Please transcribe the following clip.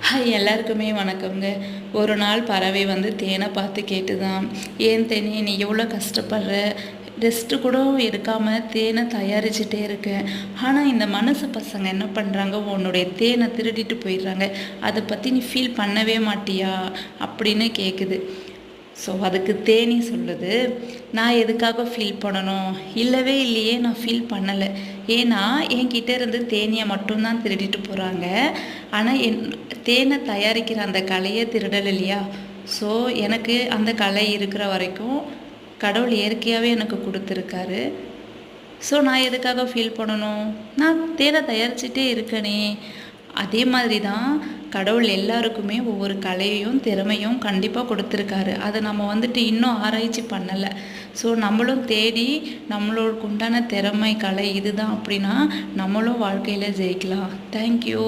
Hi எல்லாருக்குமே வணக்கங்க. ஒரு நாள் பறவை வந்து தேனை பார்த்து கேட்டுதான், ஏன் தேனே நீ எவ்வளோ கஷ்டப்படுற, ரெஸ்ட்டு கூட எடுக்காமல் தேனை தயாரிச்சுட்டே இருக்க. ஆனால் இந்த மனசு பசங்க என்ன பண்ணுறாங்க, உன்னுடைய தேனை திருடிட்டு போயிடுறாங்க. அதை பற்றி நீ ஃபீல் பண்ணவே மாட்டியா அப்படின்னு கேட்குது. ஸோ அதுக்கு தேனி சொல்லுது, நான் எதுக்காக ஃபீல் பண்ணணும், இல்லவே இல்லையே, நான் ஃபீல் பண்ணலை. ஏன்னா என்கிட்ட இருந்து தேனியை மட்டும்தான் திருடிட்டு போகிறாங்க. ஆனால் தேனை தயாரிக்கிற அந்த கலையை திருடல் இல்லையா. ஸோ எனக்கு அந்த கலை இருக்கிற வரைக்கும் கடவுள் இயற்கையாகவே எனக்கு கொடுத்துருக்காரு. ஸோ நான் எதுக்காக ஃபீல் பண்ணணும், நான் தேனை தயாரிச்சுட்டே இருக்கனே. அதே மாதிரி தான் கடவுள் எல்லாருக்குமே ஒவ்வொரு கலையையும் திறமையும் கண்டிப்பாக கொடுத்துருக்காரு. அதை நம்ம வந்துட்டு இன்னும் ஆராய்ச்சி பண்ணலை. ஸோ நம்மளும் தேடி நம்மளுக்கு உண்டான திறமை கலை இதுதான் அப்படின்னா நம்மளும் வாழ்க்கையில் ஜெயிக்கலாம். தேங்க்யூ.